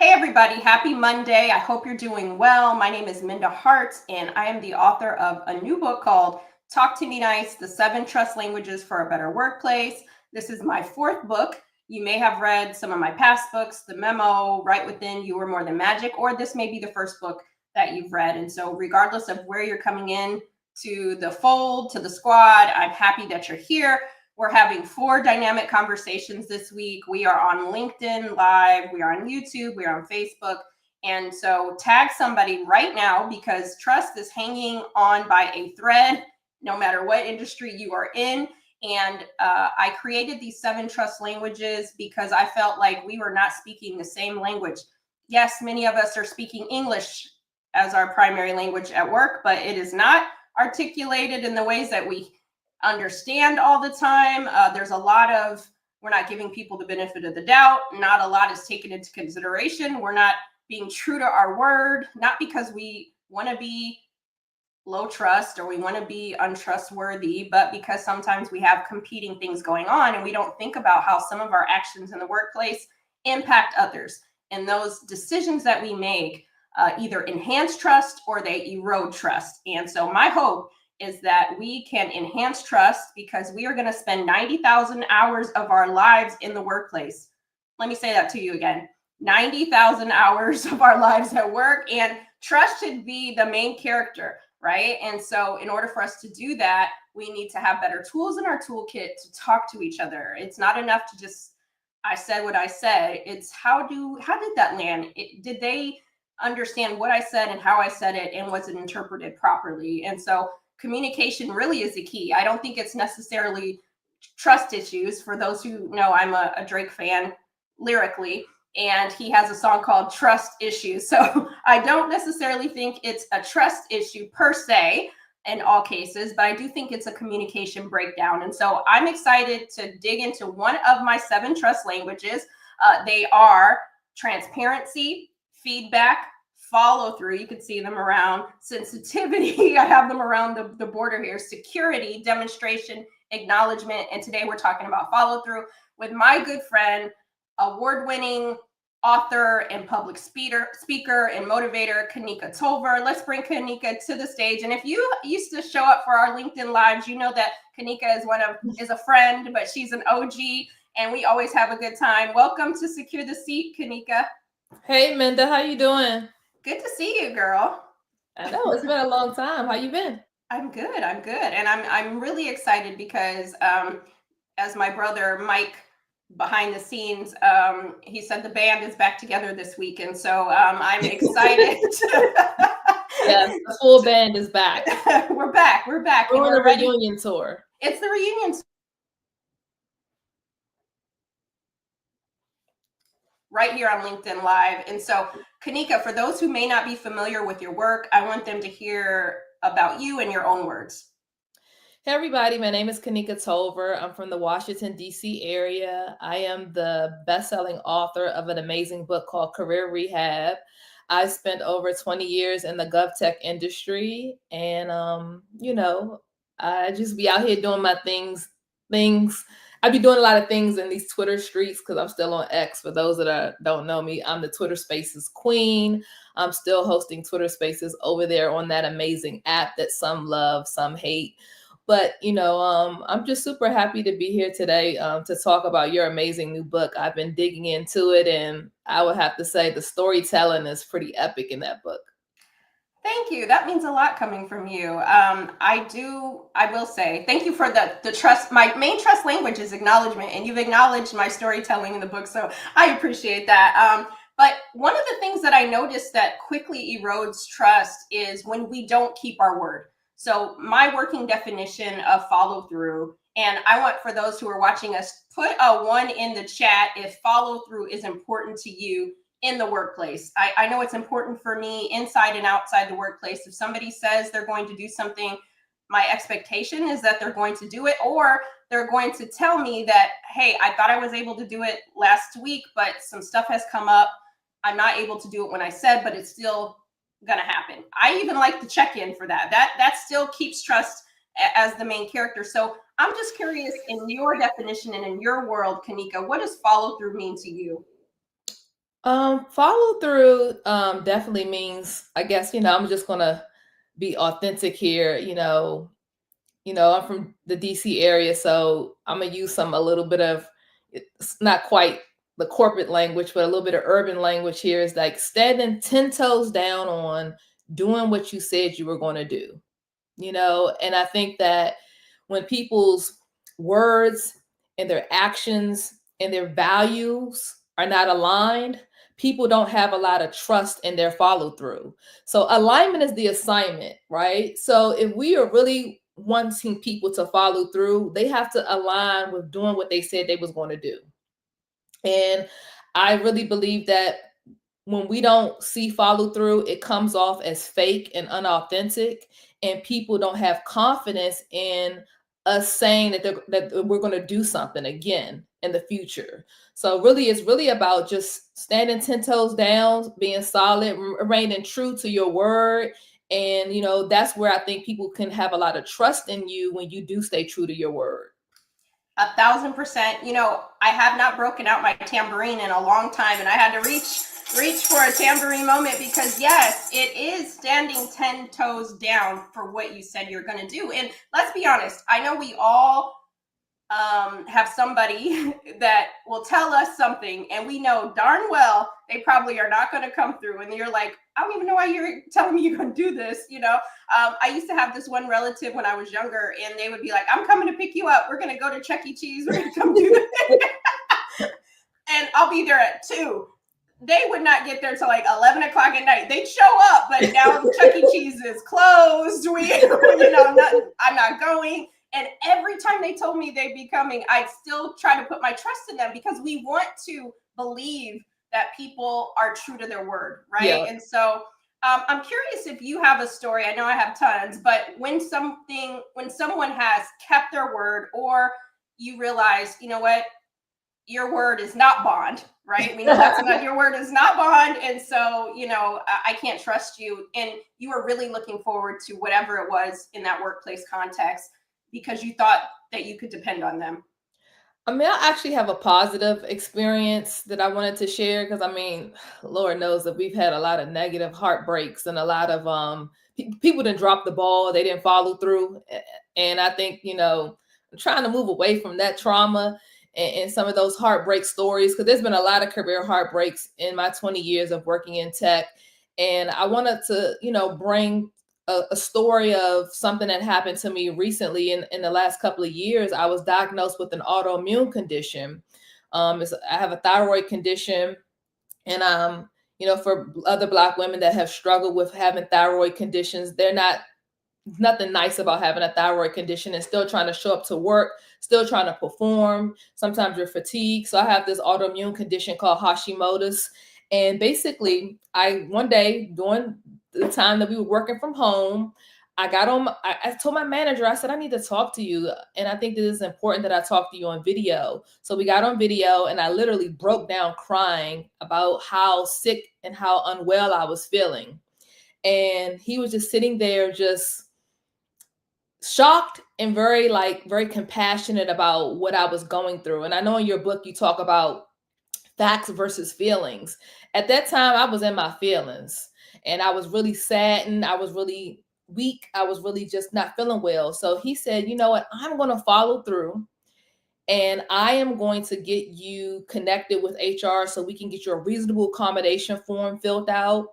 Hey, everybody. Happy Monday. I hope you're doing well. My name is Minda Hart, and I am the author of a new book called Talk to Me Nice: The Seven Trust Languages for a Better Workplace. This is my fourth book. You may have read some of my past books, The Memo, Right Within, You Are More Than Magic, or this may be the first book that you've read. And so, regardless of where you're coming in to the fold, to the squad, I'm happy that you're here. We're having 4 dynamic conversations this week. We are on LinkedIn Live, we are on YouTube, we are on Facebook. And so tag somebody right now because trust is hanging on by a thread, no matter what industry you are in. And I created these 7 trust languages because I felt like we were not speaking the same language. Yes, many of us are speaking English as our primary language at work, but it is not articulated in the ways that we understand all the time. There's a lot of, we're not giving people the benefit of the doubt. Not a lot is taken into consideration. We're not being true to our word, not because we want to be low trust or we want to be untrustworthy, but because sometimes we have competing things going on and we don't think about how some of our actions in the workplace impact others. And those decisions that we make either enhance trust or they erode trust. And so my hope is that we can enhance trust because we are going to spend 90,000 hours of our lives in the workplace. Let me say that to you again. 90,000 hours of our lives at work, and trust should be the main character, right? And so in order for us to do that, we need to have better tools in our toolkit to talk to each other. It's not enough to just, I said what I said. It's how did that land? Did they understand what I said and how I said it, and was it interpreted properly? And so communication really is the key. I don't think it's necessarily trust issues. For those who know, I'm a Drake fan lyrically, and he has a song called Trust Issues. So I don't necessarily think it's a trust issue per se in all cases, but I do think it's a communication breakdown. And so I'm excited to dig into one of my 7 trust languages. They are transparency, feedback, follow through. You can see them around sensitivity. I have them around the border here. Security, demonstration, acknowledgement. And today we're talking about follow through with my good friend, award-winning author and public speaker and motivator, Kanika Tolver. Let's bring Kanika to the stage. And if you used to show up for our LinkedIn Lives, you know that Kanika is a friend, but she's an OG, and we always have a good time. Welcome to Secure the Seat, Kanika. Hey, Minda, how you doing? Good to see you, girl. I know it's been a long time. How you been? I'm good. I'm good, and I'm really excited because as my brother Mike behind the scenes, he said the band is back together this week, and so I'm excited. Yes, the full band is back. We're back. We're back, We're and on a we're ready. reunion tour. It's the reunion right here on LinkedIn Live. And so, Kanika, for those who may not be familiar with your work, I want them to hear about you in your own words. Hey, everybody. My name is Kanika Tolver. I'm from the Washington, D.C. area. I am the best-selling author of an amazing book called Career Rehab. I spent over 20 years in the GovTech industry, and I just be out here doing my things. I be doing a lot of things in these Twitter streets because I'm still on X. For those that don't know me, I'm the Twitter Spaces queen. I'm still hosting Twitter Spaces over there on that amazing app that some love, some hate. But I'm just super happy to be here today to talk about your amazing new book. I've been digging into it, and I would have to say the storytelling is pretty epic in that book. Thank you. That means a lot coming from you. I will say, thank you for the trust. My main trust language is acknowledgement, and you've acknowledged my storytelling in the book, so I appreciate that. But one of the things that I noticed that quickly erodes trust is when we don't keep our word. So my working definition of follow through, and I want for those who are watching us, put a 1 in the chat if follow through is important to you in the workplace. I know it's important for me inside and outside the workplace. If somebody says they're going to do something, my expectation is that they're going to do it, or they're going to tell me that, hey, I thought I was able to do it last week, but some stuff has come up. I'm not able to do it when I said, but it's still going to happen. I even like the check-in for that. That still keeps trust as the main character. So I'm just curious, in your definition and in your world, Kanika, what does follow through mean to you? Follow through definitely means, I guess, I'm just gonna be authentic here. I'm from the DC area, so I'm gonna use a little bit of, it's not quite the corporate language, but a little bit of urban language here is like standing 10 toes down on doing what you said you were going to do. And I think that when people's words and their actions and their values are not aligned, people don't have a lot of trust in their follow through. So alignment is the assignment, right? So if we are really wanting people to follow through, they have to align with doing what they said they was going to do. And I really believe that when we don't see follow through, it comes off as fake and unauthentic, and people don't have confidence in us saying that we're going to do something again in the future. So really, it's really about just standing 10 toes down, being solid, remaining true to your word. And, that's where I think people can have a lot of trust in you when you do stay true to your word. 1,000%. I have not broken out my tambourine in a long time, and I had to reach for a tambourine moment, because yes, it is standing 10 toes down for what you said you're going to do. And let's be honest, I know we all have somebody that will tell us something, and we know darn well they probably are not going to come through, and you're like, I don't even know why you're telling me you're going to do this. I used to have this one relative when I was younger, and they would be like, I'm coming to pick you up, we're going to go to Chuck E. Cheese, we're going to come do this. And I'll be there at 2. They would not get there till like 11 o'clock at night. They'd show up, but now Chuck E. Cheese is closed. I'm not going. And every time they told me they'd be coming, I'd still try to put my trust in them, because we want to believe that people are true to their word, right? Yeah. And so I'm curious if you have a story. I know I have tons, but when someone has kept their word, or you realize, you know what, your word is not bond, right? We know that's not, your word is not bond. And so, I can't trust you. And you were really looking forward to whatever it was in that workplace context, because you thought that you could depend on them. I mean, I actually have a positive experience that I wanted to share, because Lord knows that we've had a lot of negative heartbreaks, and a lot of people didn't drop the ball, they didn't follow through. And I think, I'm trying to move away from that trauma and some of those heartbreak stories, because there's been a lot of career heartbreaks in my 20 years of working in tech. And I wanted to, bring a story of something that happened to me recently. In the last couple of years, I was diagnosed with an autoimmune condition. I have a thyroid condition, and for other Black women that have struggled with having thyroid conditions, they're not nothing nice about having a thyroid condition and still trying to show up to work, still trying to perform. Sometimes you're fatigued. So I have this autoimmune condition called Hashimoto's. And basically, one day during the time that we were working from home, I told my manager, I said, I need to talk to you. And I think that it's important that I talk to you on video. So we got on video, and I literally broke down crying about how sick and how unwell I was feeling. And he was just sitting there, just shocked and very compassionate about what I was going through. And I know in your book you talk about facts versus feelings. At that time, I was in my feelings, and I was really saddened. I was really weak. I was really just not feeling well. So he said, you know what, I'm going to follow through, and I am going to get you connected with HR so we can get your reasonable accommodation form filled out.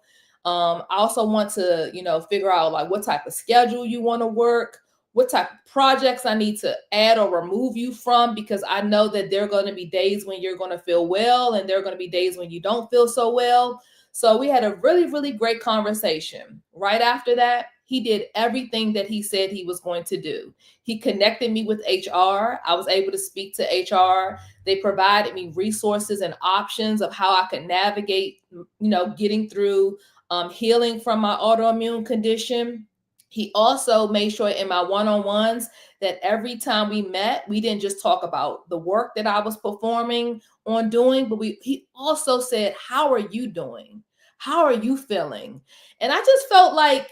I also want to, figure out like what type of schedule you want to work, what type of projects I need to add or remove you from, because I know that there are going to be days when you're going to feel well, and there are going to be days when you don't feel so well. So we had a really, really great conversation. Right after that, he did everything that he said he was going to do. He connected me with HR. I was able to speak to HR. They provided me resources and options of how I could navigate, getting through healing from my autoimmune condition. He also made sure in my one-on-ones that every time we met, we didn't just talk about the work that I was performing on doing, but he also said, how are you doing? How are you feeling? And I just felt like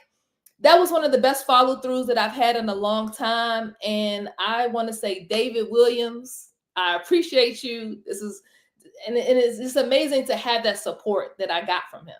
that was one of the best follow-throughs that I've had in a long time. And I want to say, David Williams, I appreciate you. it's amazing to have that support that I got from him.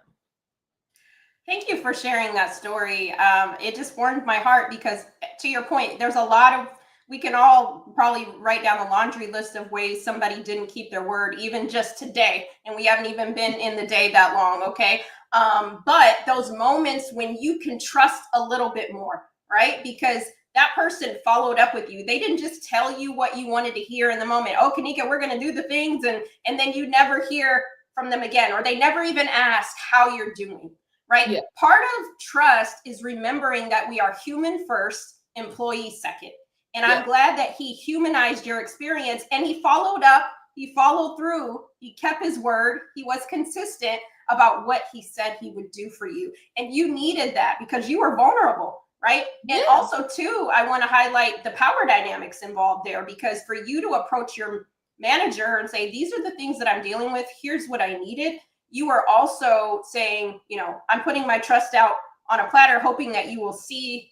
Thank you for sharing that story. It just warmed my heart because, to your point, there's a lot of, we can all probably write down a laundry list of ways somebody didn't keep their word, even just today. And we haven't even been in the day that long, okay? But those moments when you can trust a little bit more, right? Because that person followed up with you. They didn't just tell you what you wanted to hear in the moment. Oh, Kanika, we're going to do the things. And then you never hear from them again, or they never even ask how you're doing. Right? Yeah. Part of trust is remembering that we are human first, employee second. And I'm glad that he humanized your experience and he followed up, he followed through, he kept his word, he was consistent about what he said he would do for you. And you needed that because you were vulnerable, right? And also, too, I want to highlight the power dynamics involved there, because for you to approach your manager and say, these are the things that I'm dealing with, here's what I needed. You are also saying, you know, I'm putting my trust out on a platter, hoping that you will see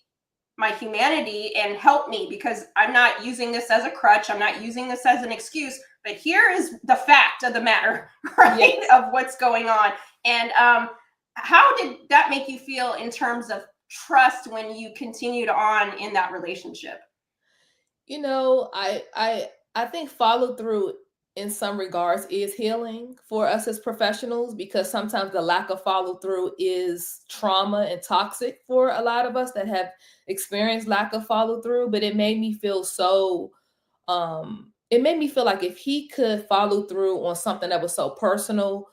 my humanity and help me, because I'm not using this as a crutch. I'm not using this as an excuse, but here is the fact of the matter, right? Of what's going on. And how did that make you feel in terms of trust when you continued on in that relationship? You know, I think follow through in some regards is healing for us as professionals, because sometimes the lack of follow through is trauma and toxic for a lot of us that have experienced lack of follow through. But it made me feel so it made me feel like if he could follow through on something that was so personal,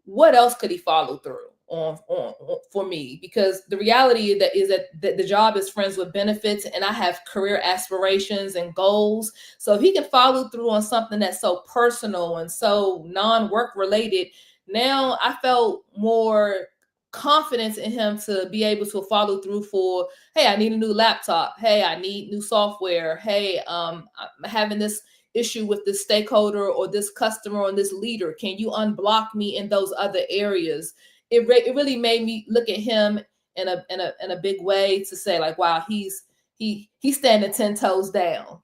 what else could he follow through on for me? Because the reality is that the job is friends with benefits, and I have career aspirations and goals. So if he can follow through on something that's so personal and so non-work related, now I felt more confidence in him to be able to follow through for, hey, I need a new laptop, hey, I need new software, hey, I'm having this issue with this stakeholder or this customer or this leader, can you unblock me in those other areas? It really made me look at him in a big way, to say like, wow, he's standing 10 toes down.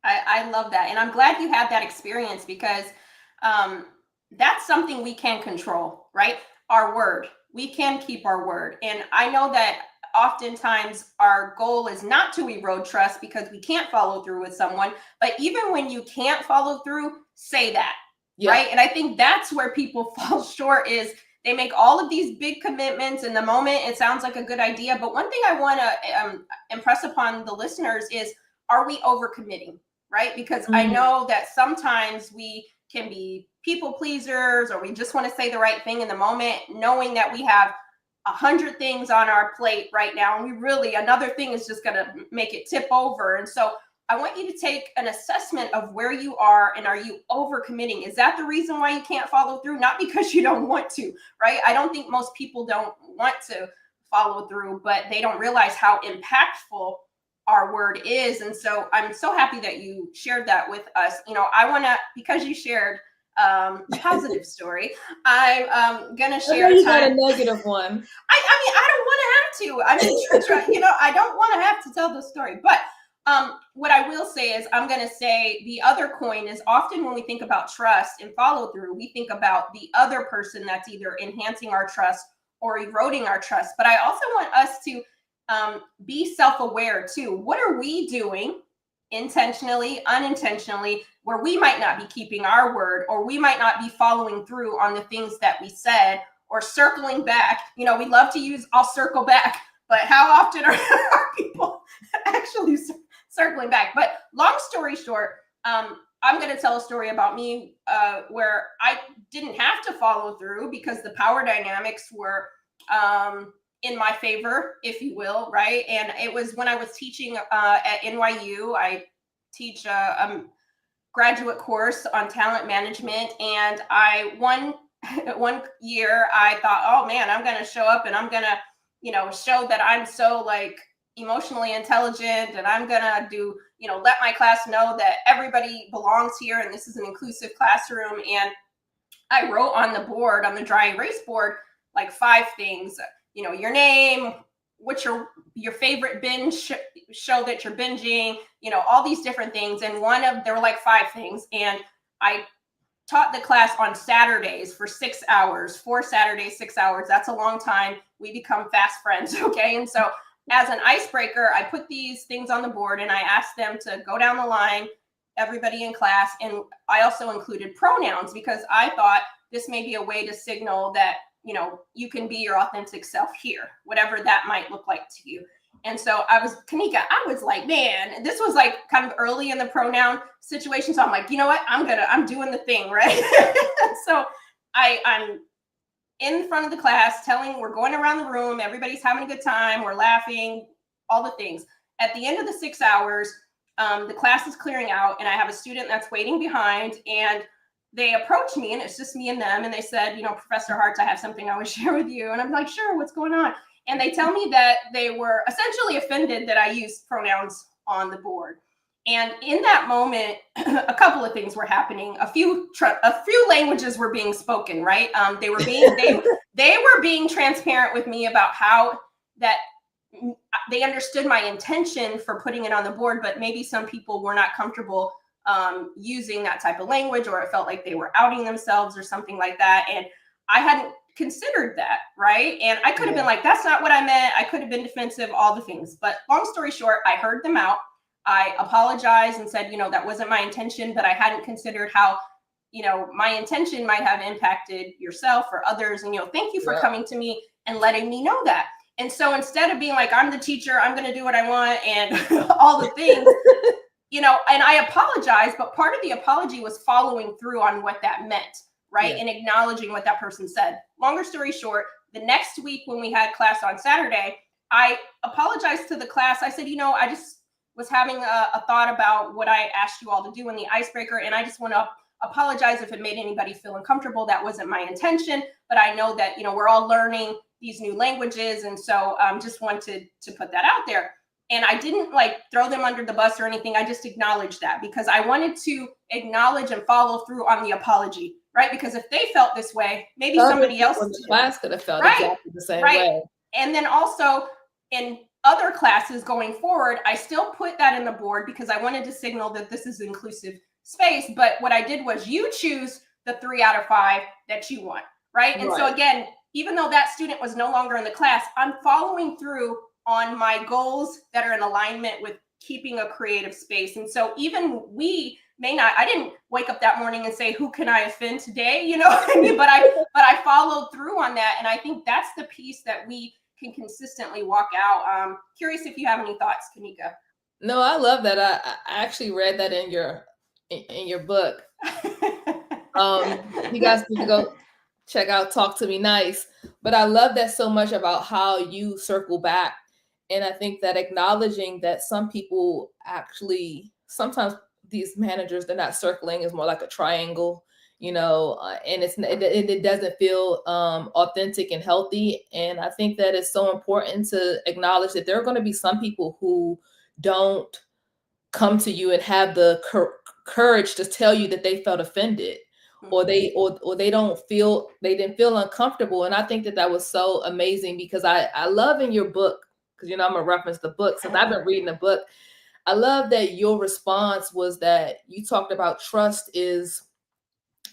I love that. And I'm glad you had that experience, because that's something we can control, right? Our word. We can keep our word. And I know that oftentimes our goal is not to erode trust because we can't follow through with someone. But even when you can't follow through, say that, right? And I think that's where people fall short, is they make all of these big commitments in the moment. It sounds like a good idea. But one thing I want to impress upon the listeners is, are we overcommitting? Right? Because I know that sometimes we can be people pleasers, or we just want to say the right thing in the moment, knowing that we have 100 things on our plate right now. And we really, another thing is just going to make it tip over. And so I want you to take an assessment of where you are, and are you overcommitting? Is that the reason why you can't follow through? Not because you don't want to, right? I don't think most people don't want to follow through, but they don't realize how impactful our word is. And so I'm so happy that you shared that with us. You know, I want to, because you shared positive story, I'm gonna share you got a negative one. I mean, I don't want to have to. I mean, you know, I don't want to have to tell the story. But what I will say is, I'm going to say the other coin is, often when we think about trust and follow through, we think about the other person that's either enhancing our trust or eroding our trust. But I also want us to be self-aware too. What are we doing intentionally, unintentionally, where we might not be keeping our word, or we might not be following through on the things that we said, or circling back? You know, we love to use "I'll circle back," but how often are people actually circling back? But long story short, I'm going to tell a story about me where I didn't have to follow through because the power dynamics were in my favor, if you will, right? And it was when I was teaching at NYU. I teach a graduate course on talent management, and one year I thought, oh man, I'm going to show up and I'm going to, you know, show that I'm so like emotionally intelligent, and I'm going to do, you know, let my class know that everybody belongs here and this is an inclusive classroom. And I wrote on the board, on the dry erase board, like 5 things. You know, your name, what's your favorite binge show that you're binging, you know, all these different things. And there were like 5 things. And I taught the class on Saturdays for 6 hours, 4 Saturdays, 6 hours. That's a long time. We become fast friends. Okay. And so as an icebreaker, I put these things on the board and I asked them to go down the line, everybody in class. And I also included pronouns because I thought this may be a way to signal that, you can be your authentic self here, whatever that might look like to you. And so Kanika, I was like, man, this was like kind of early in the pronoun situation. So I'm like, you know what? I'm doing the thing, right? So I'm in front of the class we're going around the room. Everybody's having a good time. We're laughing, all the things. At the end of the 6 hours, the class is clearing out and I have a student that's waiting behind, and they approached me, and it's just me and them. And they said, Professor Hartz, I have something I would share with you. And I'm like, sure, what's going on? And they tell me that they were essentially offended that I used pronouns on the board. And in that moment, a couple of things were happening. A few languages were being spoken, right? They were being transparent with me about how that they understood my intention for putting it on the board, but maybe some people were not comfortable using that type of language, or it felt like they were outing themselves or something like that. And I hadn't considered that, right? And I could have been like, that's not what I meant. I could have been defensive, all the things. But long story short, I heard them out. I apologized and said, that wasn't my intention, but I hadn't considered how, my intention might have impacted yourself or others. And, thank you for coming to me and letting me know that. And so instead of being like, I'm the teacher, I'm going to do what I want and all the things, and I apologize, but part of the apology was following through on what that meant, right? And acknowledging what that person said. Longer story short, the next week when we had class on Saturday, I apologized to the class. I said, I just was having a thought about what I asked you all to do in the icebreaker, and I just want to apologize if it made anybody feel uncomfortable. That wasn't my intention, but I know that, we're all learning these new languages, and so just wanted to put that out there. And I didn't throw them under the bus or anything. I just acknowledged that because I wanted to acknowledge and follow through on the apology, right? Because if they felt this way, maybe somebody else in the class could have felt exactly the same way. And then also in other classes going forward, I still put that in the board because I wanted to signal that this is inclusive space. But what I did was you choose the 3 out of 5 that you want, right? And so again, even though that student was no longer in the class, I'm following through on my goals that are in alignment with keeping a creative space. And so even we may not, I didn't wake up that morning and say, who can I offend today? What I mean? But I followed through on that. And I think that's the piece that we can consistently walk out. Curious if you have any thoughts, Kanika. No, I love that. I actually read that in your book. You guys need to go check out Talk to Me Nice. But I love that so much about how you circle back. And I think that acknowledging that some people actually, sometimes these managers, they're not circling, is more like a triangle, and it doesn't feel authentic and healthy. And I think that it's so important to acknowledge that there are going to be some people who don't come to you and have the courage to tell you that they felt offended, or they didn't feel uncomfortable. And I think that was so amazing because I love in your book, because I'm gonna reference the book since I've been reading the book. I love that your response was that you talked about trust is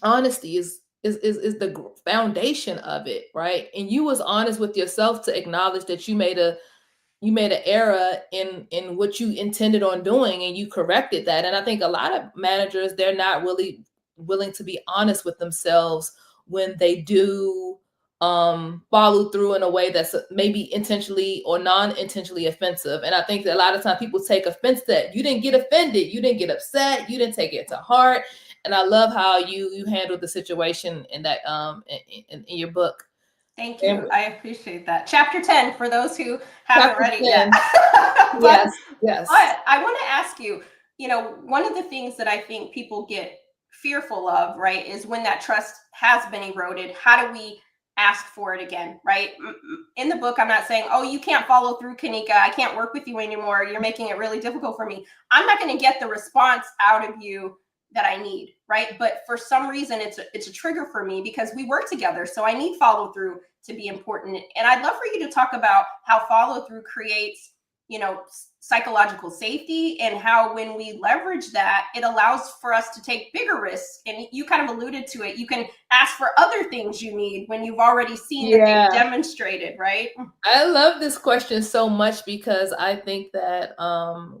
honesty is the foundation of it, right? And you was honest with yourself to acknowledge that you made an error in what you intended on doing, and you corrected that. And I think a lot of managers, they're not really willing to be honest with themselves when they do follow through in a way that's maybe intentionally or non-intentionally offensive. And I think that a lot of times people take offense that you didn't get offended, you didn't get upset, you didn't take it to heart. And I love how you handled the situation in that in your book. Thank you. I appreciate that. Chapter 10 for those who haven't read it yet. Yes. But I want to ask you, one of the things that I think people get fearful of, right, is when that trust has been eroded, how do we ask for it again, right? In the book, I'm not saying, oh, you can't follow through, Kanika. I can't work with you anymore. You're making it really difficult for me. I'm not going to get the response out of you that I need, right? But for some reason, it's a trigger for me because we work together. So I need follow through to be important. And I'd love for you to talk about how follow through creates, psychological safety, and how when we leverage that, it allows for us to take bigger risks. And you kind of alluded to it. You can ask for other things you need when you've already seen that they've demonstrated, right? I love this question so much because I think that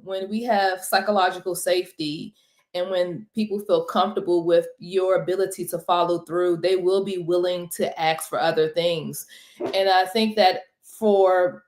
when we have psychological safety and when people feel comfortable with your ability to follow through, they will be willing to ask for other things. And I think that for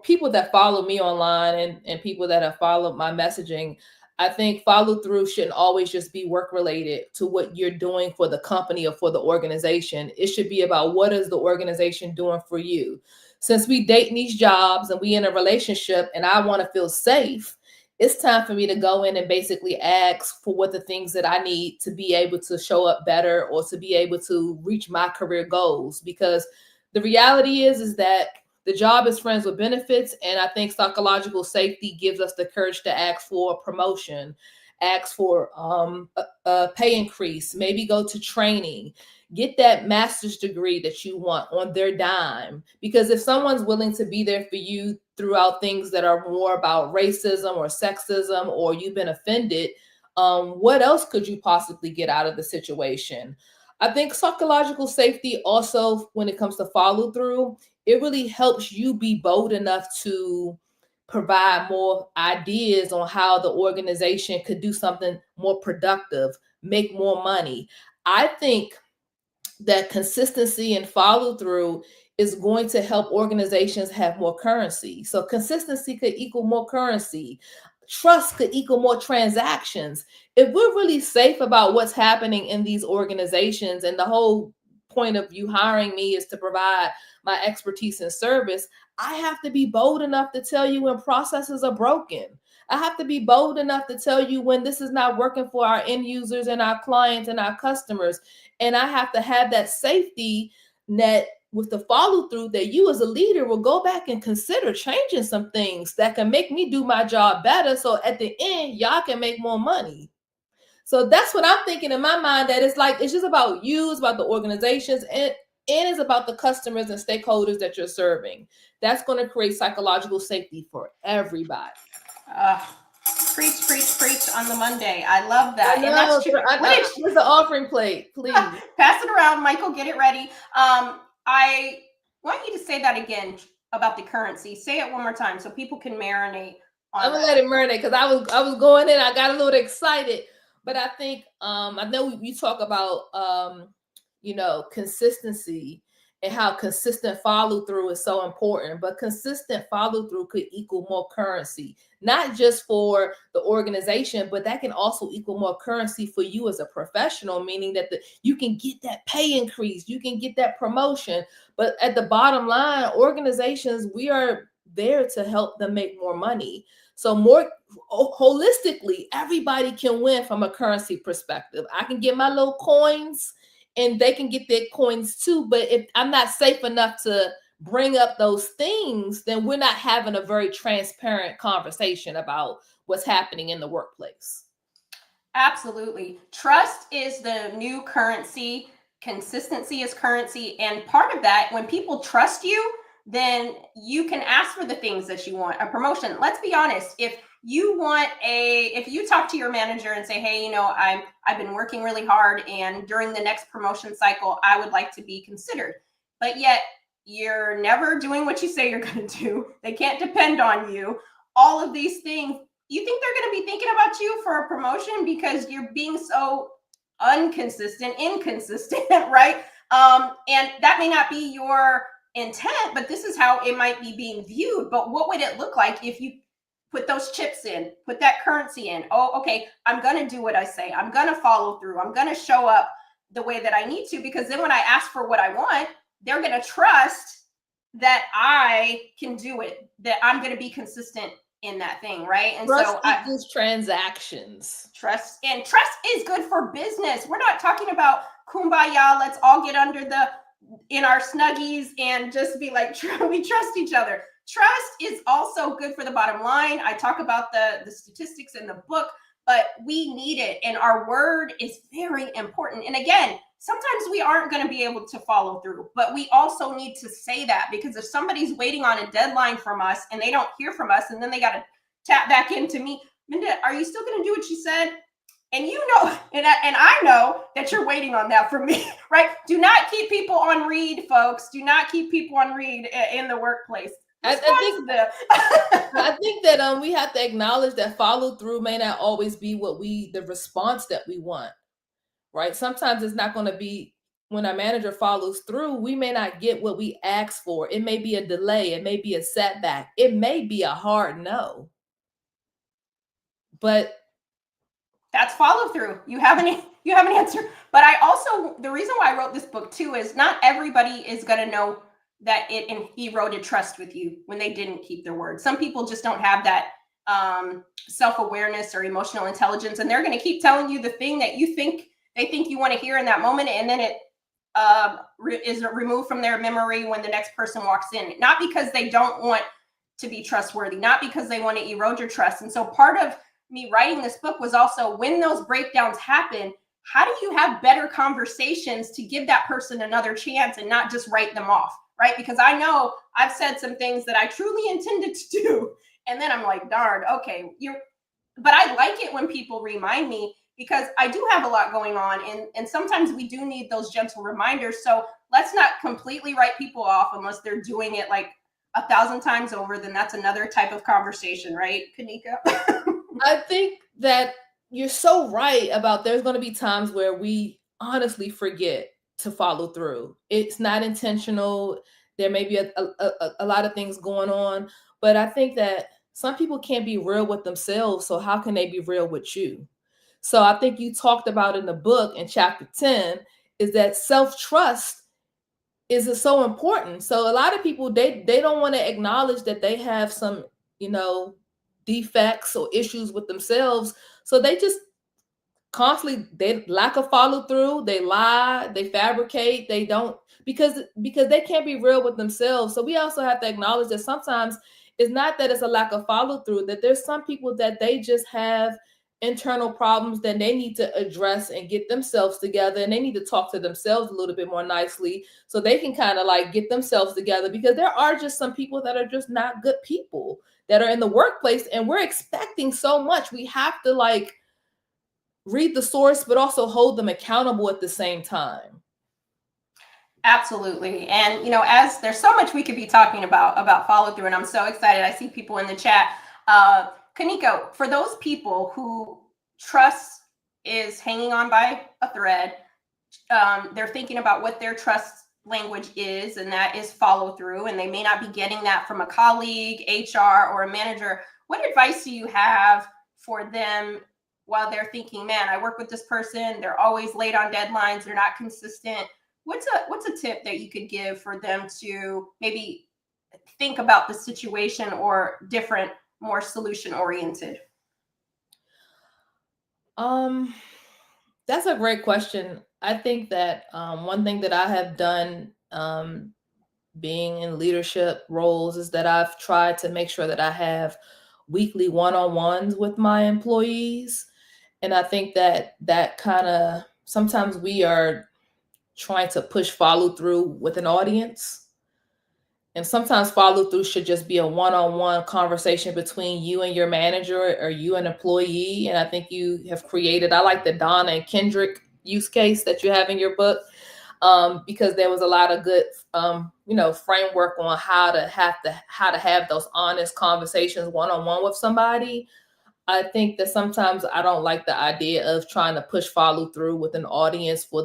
people that follow me online and people that have followed my messaging, I think follow through shouldn't always just be work related to what you're doing for the company or for the organization. It should be about what is the organization doing for you. Since we date these jobs and we in a relationship and I want to feel safe, it's time for me to go in and basically ask for what the things that I need to be able to show up better or to be able to reach my career goals. Because the reality is that the job is friends with benefits. And I think psychological safety gives us the courage to ask for a promotion, ask for a pay increase, maybe go to training, get that master's degree that you want on their dime. Because if someone's willing to be there for you throughout things that are more about racism or sexism, or you've been offended, what else could you possibly get out of the situation? I think psychological safety also, when it comes to follow through, it really helps you be bold enough to provide more ideas on how the organization could do something more productive, make more money. I think that consistency and follow through is going to help organizations have more currency. So consistency could equal more currency. Trust could equal more transactions. If we're really safe about what's happening in these organizations, and the whole point of you hiring me is to provide my expertise and service, I have to be bold enough to tell you when processes are broken. I have to be bold enough to tell you when this is not working for our end users and our clients and our customers. And I have to have that safety net with the follow through that you as a leader will go back and consider changing some things that can make me do my job better. So at the end, y'all can make more money. So that's what I'm thinking in my mind, that it's just about you, it's about the organizations, and it's about the customers and stakeholders that you're serving. That's going to create psychological safety for everybody. Preach, preach, preach on the Monday. I love that. And that's true. Where's the offering plate, please? Pass it around, Michael. Get it ready. I want you to say that again about the currency. Say it one more time so people can marinate on I'm gonna let it marinate because I was going in. I got a little excited, but I think I know you talk about consistency and how consistent follow through is so important, but consistent follow through could equal more currency, not just for the organization, but that can also equal more currency for you as a professional, meaning that you can get that pay increase, you can get that promotion. But at the bottom line, organizations, we are there to help them make more money. So more holistically, everybody can win from a currency perspective. I can get my little coins and they can get their coins too. But if I'm not safe enough to bring up those things, then we're not having a very transparent conversation about what's happening in the workplace. Absolutely. Trust is the new currency. Consistency is currency. And part of that, when people trust you, then you can ask for the things that you want. A promotion. Let's be honest. If you talk to your manager and say, hey, I've been working really hard, and during the next promotion cycle, I would like to be considered. But yet you're never doing what you say you're going to do. They can't depend on you. All of these things, you think they're going to be thinking about you for a promotion because you're being so inconsistent, right? And that may not be your intent, but this is how it might be being viewed. But what would it look like if you put those chips in, put that currency in? Oh, okay, I'm going to do what I say. I'm going to follow through. I'm going to show up the way that I need to, because then when I ask for what I want, they're going to trust that I can do it, that I'm going to be consistent in that thing, right? And trust equals transactions. Trust is good for business. We're not talking about kumbaya, let's all get in our snuggies and just be like, we trust each other. Trust is also good for the bottom line. I talk about the statistics in the book, but we need it. And our word is very important. And again, sometimes we aren't going to be able to follow through, but we also need to say that, because if somebody's waiting on a deadline from us and they don't hear from us, and then they got to tap back into me, Minda, are you still going to do what you said? And you know, and I know that you're waiting on that from me, right? Do not keep people on read, folks. Do not keep people on read in the workplace. I think that we have to acknowledge that follow through may not always be the response that we want, right? Sometimes it's not going to be, when our manager follows through, we may not get what we asked for. It may be a delay. It may be a setback. It may be a hard no. But that's follow through. You have an answer. But I also, the reason why I wrote this book too is not everybody is going to know that it eroded trust with you when they didn't keep their word. Some people just don't have that self-awareness or emotional intelligence, and they're going to keep telling you the thing that they think you want to hear in that moment, and then it is removed from their memory when the next person walks in. Not because they don't want to be trustworthy, not because they want to erode your trust. And so part of me writing this book was also, when those breakdowns happen, how do you have better conversations to give that person another chance and not just write them off, right? Because I know I've said some things that I truly intended to do, and then I'm like, darn, okay, but I like it when people remind me, because I do have a lot going on, and sometimes we do need those gentle reminders. So let's not completely write people off unless they're doing it like 1,000 times over. Then that's another type of conversation, right, Kanika? I think that you're so right about, there's going to be times where we honestly forget to follow through. It's not intentional. There may be a lot of things going on, but I think that some people can't be real with themselves. So how can they be real with you? So I think you talked about in the book in chapter 10 is that self-trust is so important. So a lot of people, they don't want to acknowledge that they have some, defects or issues with themselves. So they just constantly, they lack of follow through, they lie, they fabricate, they don't, because they can't be real with themselves. So we also have to acknowledge that sometimes it's not that it's a lack of follow through, that there's some people that they just have internal problems that they need to address and get themselves together, and they need to talk to themselves a little bit more nicely so they can kind of like get themselves together, because there are just some people that are just not good people that are in the workplace, and we're expecting so much. We have to like read the source, but also hold them accountable at the same time. Absolutely. And, as there's so much we could be talking about follow through, and I'm so excited. I see people in the chat. Kanika, for those people who trust is hanging on by a thread, they're thinking about what their trust language is, and that is follow through, and they may not be getting that from a colleague, HR, or a manager. What advice do you have for them while they're thinking, man, I work with this person, they're always late on deadlines, they're not consistent? What's a tip that you could give for them to maybe think about the situation, or different, more solution oriented? That's a great question. I think that one thing that I have done being in leadership roles is that I've tried to make sure that I have weekly one-on-ones with my employees. And I think that kind of, sometimes we are trying to push follow through with an audience. And sometimes follow through should just be a one-on-one conversation between you and your manager, or you and employee. And I think you have created, I like the Donna and Kendrick use case that you have in your book, because there was a lot of good, framework on how to have those honest conversations one-on-one with somebody. I think that sometimes I don't like the idea of trying to push follow through with an audience for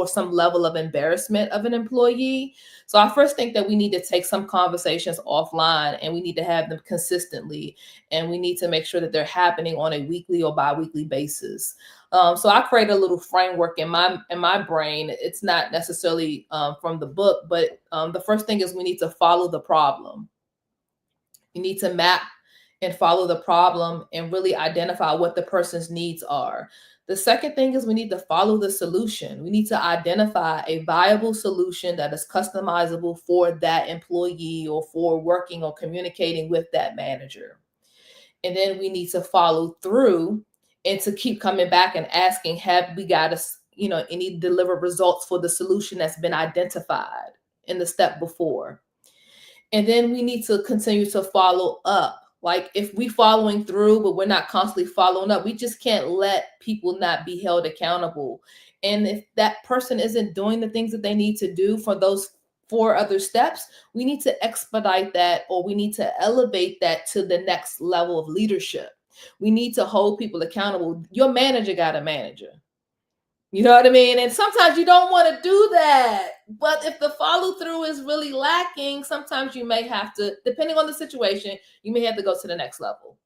some level of embarrassment of an employee. So I first think that we need to take some conversations offline, and we need to have them consistently, and we need to make sure that they're happening on a weekly or bi-weekly basis. So I create a little framework in my brain. It's not necessarily from the book, but the first thing is we need to follow the problem. You need to map and follow the problem and really identify what the person's needs are. The second thing is we need to follow the solution. We need to identify a viable solution that is customizable for that employee, or for working or communicating with that manager. And then we need to follow through, and to keep coming back and asking, have we got any delivered results for the solution that's been identified in the step before. And then we need to continue to follow up. Like if we following through, but we're not constantly following up, we just can't let people not be held accountable. And if that person isn't doing the things that they need to do for those 4 other steps, we need to expedite that, or we need to elevate that to the next level of leadership. We need to hold people accountable. Your manager got a manager. You know what I mean? And sometimes you don't want to do that. But if the follow through is really lacking, sometimes you may have to, depending on the situation, you may have to go to the next level.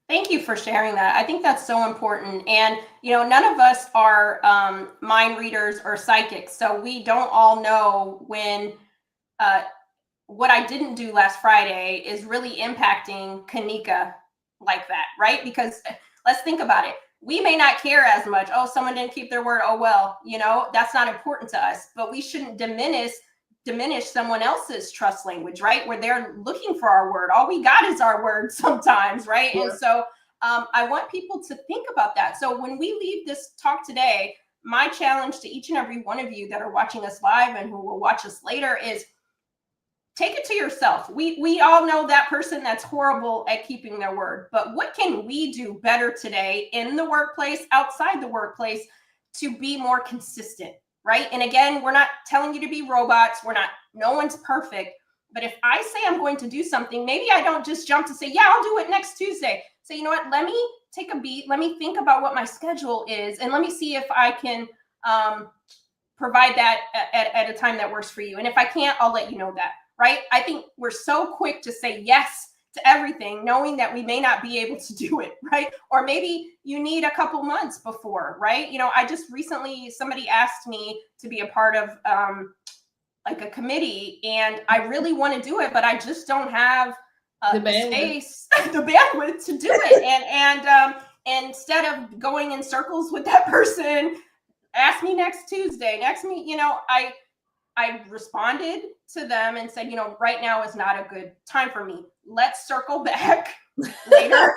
Thank you for sharing that. I think that's so important. And, none of us are mind readers or psychics. So we don't all know when what I didn't do last Friday is really impacting Kanika like that, right? Because let's think about it. We may not care as much. Oh, someone didn't keep their word. Oh, well, that's not important to us, but we shouldn't diminish someone else's trust language, right? Where they're looking for our word. All we got is our word sometimes, right? Yeah. And so I want people to think about that. So when we leave this talk today, my challenge to each and every one of you that are watching us live and who will watch us later is take it to yourself. We all know that person that's horrible at keeping their word, but what can we do better today in the workplace, outside the workplace, to be more consistent, right? And again, we're not telling you to be robots. No one's perfect. But if I say I'm going to do something, maybe I don't just jump to say, yeah, I'll do it next Tuesday. So you know what? Let me take a beat. Let me think about what my schedule is. And let me see if I can provide that at a time that works for you. And if I can't, I'll let you know that. Right? I think we're so quick to say yes to everything, knowing that we may not be able to do it, right? Or maybe you need a couple months before, right? I just recently, somebody asked me to be a part of like a committee, and I really want to do it, but I just don't have the space, the bandwidth to do it. And instead of going in circles with that person, ask me next Tuesday, I responded to them and said, right now is not a good time for me. Let's circle back later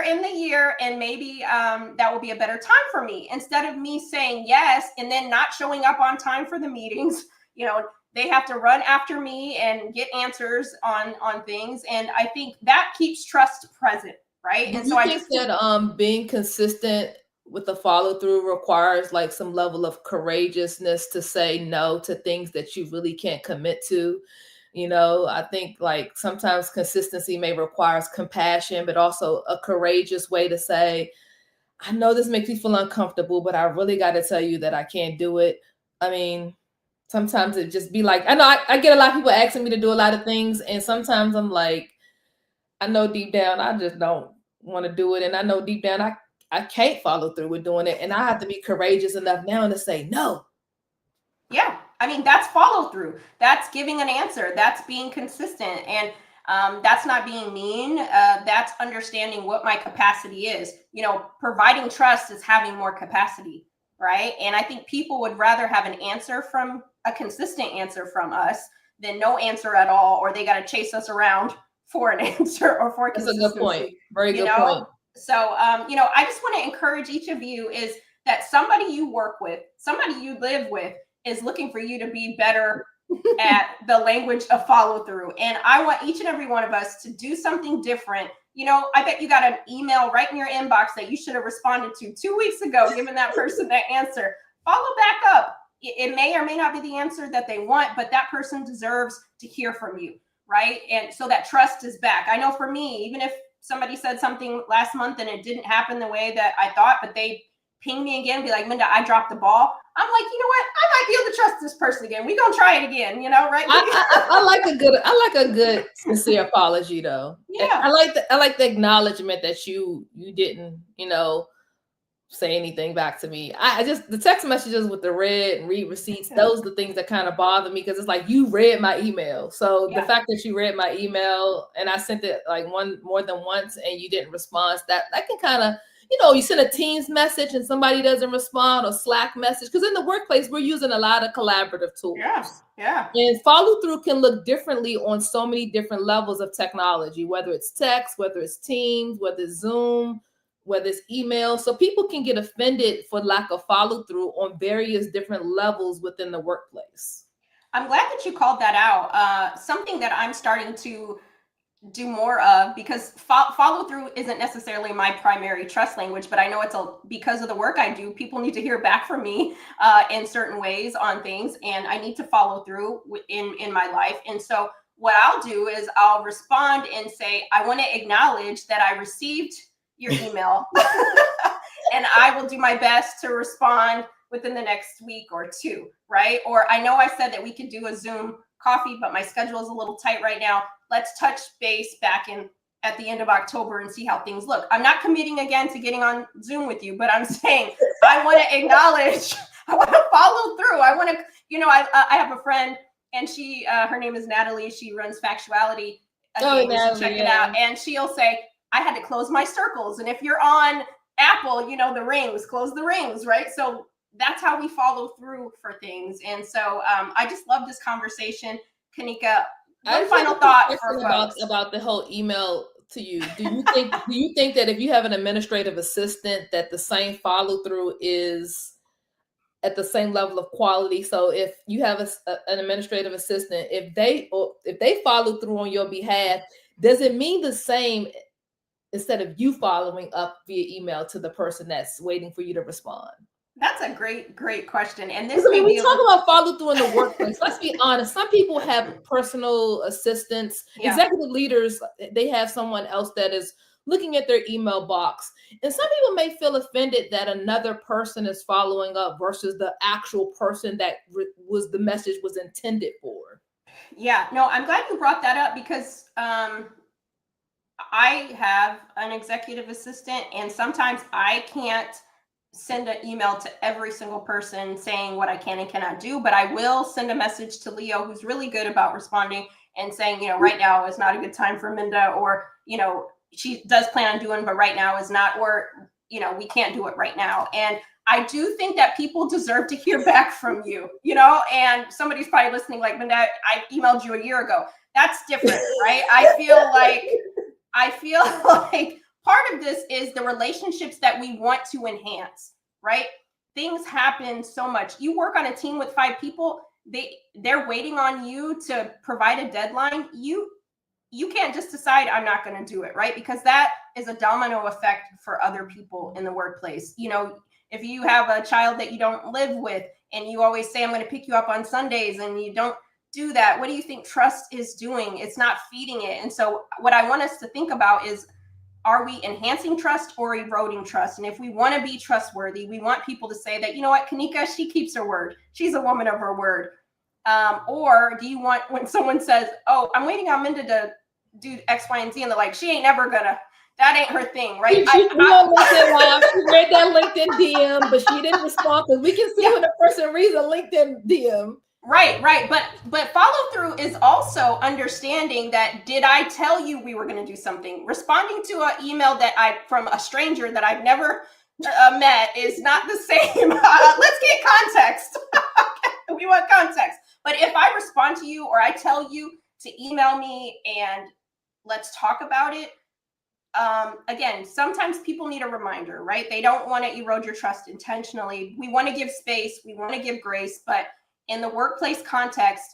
in the year, and maybe that will be a better time for me. Instead of me saying yes and then not showing up on time for the meetings, they have to run after me and get answers on things, and I think that keeps trust present, right? And so I just think that being consistent with the follow through requires like some level of courageousness to say no to things that you really can't commit to. I think like sometimes consistency may require compassion, but also a courageous way to say, I know this makes me feel uncomfortable, but I really got to tell you that I can't do it. I mean, sometimes it just be like, I know I get a lot of people asking me to do a lot of things. And sometimes I'm like, I know deep down, I just don't want to do it. And I know deep down, I can't follow through with doing it. And I have to be courageous enough now to say no. Yeah. I mean, that's follow through. That's giving an answer. That's being consistent. And that's not being mean. That's understanding what my capacity is. Providing trust is having more capacity, right? And I think people would rather have a consistent answer from us than no answer at all, or they got to chase us around for an answer or for consistency. That's a good point. Very good point. So, I just want to encourage each of you is that somebody you work with, somebody you live with is looking for you to be better at the language of follow through. And I want each and every one of us to do something different. I bet you got an email right in your inbox that you should have responded to 2 weeks ago, giving that person that answer. Follow back up. It may or may not be the answer that they want, but that person deserves to hear from you, right? And so that trust is back. I know for me, even if somebody said something last month and it didn't happen the way that I thought, but they ping me again, be like, Minda, I dropped the ball. I'm like, you know what? I might be able to trust this person again. We're gonna try it again, right? I like a good sincere apology though. Yeah. I like the acknowledgement that you didn't, say anything back to me. I just, the text messages with the read and read receipts, those are the things that kind of bother me, because it's like, you read my email. So the fact that you read my email and I sent it like more than once and you didn't respond, that can kind of, you send a Teams message and somebody doesn't respond, or Slack message, because in the workplace, we're using a lot of collaborative tools. Yeah. And follow through can look differently on so many different levels of technology, whether it's text, whether it's Teams, whether it's Zoom, whether it's email. So people can get offended for lack of follow through on various different levels within the workplace. I'm glad that you called that out. Something that I'm starting to do more of, because follow through isn't necessarily my primary trust language, but I know it's because of the work I do. People need to hear back from me in certain ways on things, and I need to follow through in my life. And so what I'll do is I'll respond and say, I want to acknowledge that I received your email, and I will do my best to respond within the next week or two, right? Or I know I said that we could do a Zoom coffee, but my schedule is a little tight right now. Let's touch base back in at the end of October and see how things look. I'm not committing again to getting on Zoom with you, but I'm saying I want to acknowledge, I want to follow through. I want to, I have a friend, and she, her name is Natalie. She runs Factuality. Natalie, check it out. And she'll say, I had to close my circles. And if you're on Apple, the rings, close the rings, right? So that's how we follow through for things. And so I just love this conversation. Kanika, one final thought for folks about the whole email to you. Do you think that if you have an administrative assistant, that the same follow through is at the same level of quality? So if you have an administrative assistant, if they follow through on your behalf, does it mean the same instead of you following up via email to the person that's waiting for you to respond? That's a great question. And this when we talk about follow through in the workplace, let's be honest. Some people have personal assistants, executive leaders. They have someone else that is looking at their email box. And some people may feel offended that another person is following up versus the actual person that was the message was intended for. Yeah, no, I'm glad you brought that up, because I have an executive assistant, and sometimes I can't send an email to every single person saying what I can and cannot do, but I will send a message to Leo, who's really good about responding and saying, right now is not a good time for Minda, or, she does plan on doing, but right now is not, or, we can't do it right now. And I do think that people deserve to hear back from you, and somebody's probably listening like, Minda, I emailed you a year ago. That's different, right? I feel like part of this is the relationships that we want to enhance, right? Things happen so much. You work on a team with 5 people, they're waiting on you to provide a deadline. You can't just decide I'm not going to do it, right? Because that is a domino effect for other people in the workplace. If you have a child that you don't live with and you always say, I'm going to pick you up on Sundays, and you don't do that, what do you think trust is doing? It's not feeding it. And so what I want us to think about is, are we enhancing trust or eroding trust? And if we want to be trustworthy, we want people to say that, Kanika, she keeps her word. She's a woman of her word. Or do you want, when someone says, oh, I'm waiting on Minda to do X, Y, and Z, and they're like, she ain't never gonna, that ain't her thing, right? She read that LinkedIn DM, but she didn't respond, because we can see when a person reads a LinkedIn DM. Right. But follow through is also understanding that, did I tell you we were going to do something? Responding to an email from a stranger that I've never met is not the same. Let's get context. We want context. But if I respond to you, or I tell you to email me and let's talk about it, again, sometimes people need a reminder, right? They don't want to erode your trust intentionally. We want to give space. We want to give grace, but in the workplace context,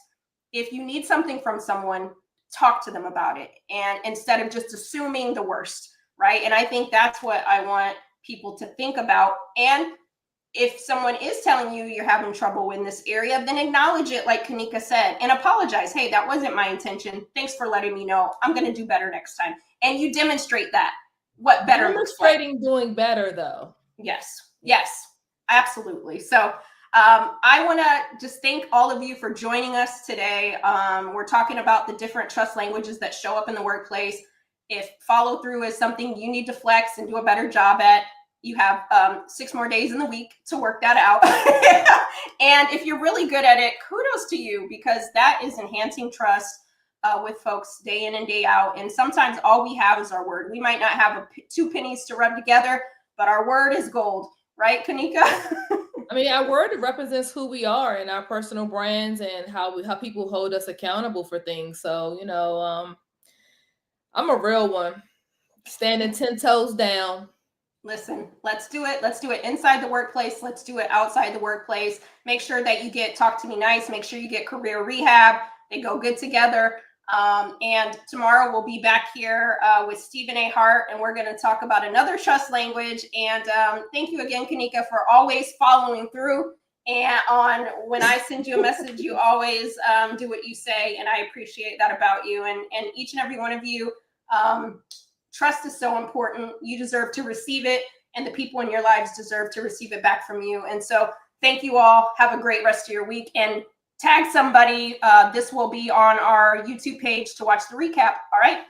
if you need something from someone, talk to them about it, and instead of just assuming the worst, right? And I think that's what I want people to think about. And if someone is telling you you're having trouble in this area, then acknowledge it, like Kanika said, and apologize. Hey, that wasn't my intention. Thanks for letting me know. I'm going to do better next time. And you demonstrate that. What better looks like. Demonstrating doing better, though. Yes, absolutely. So I want to just thank all of you for joining us today. We're talking about the different trust languages that show up in the workplace. If follow through is something you need to flex and do a better job at, you have 6 more days in the week to work that out. And if you're really good at it, kudos to you, because that is enhancing trust with folks day in and day out. And sometimes all we have is our word. We might not have 2 pennies to rub together, but our word is gold. Right, Kanika? I mean, our word represents who we are and our personal brands, and how people hold us accountable for things. So, I'm a real one, standing 10 toes down. Listen, let's do it. Let's do it inside the workplace. Let's do it outside the workplace. Make sure that you get Talk to Me Nice. Make sure you get Career Rehab. They go good together. And tomorrow we'll be back here with Stephen A. Hart, and we're going to talk about another trust language. And thank you again, Kanika, for always following through. And on when I send you a message, you always do what you say, and I appreciate that about you. And each and every one of you. Trust is so important. You deserve to receive it, and the people in your lives deserve to receive it back from you. And so thank you all. Have a great rest of your week, and tag somebody. This will be on our YouTube page to watch the recap. All right.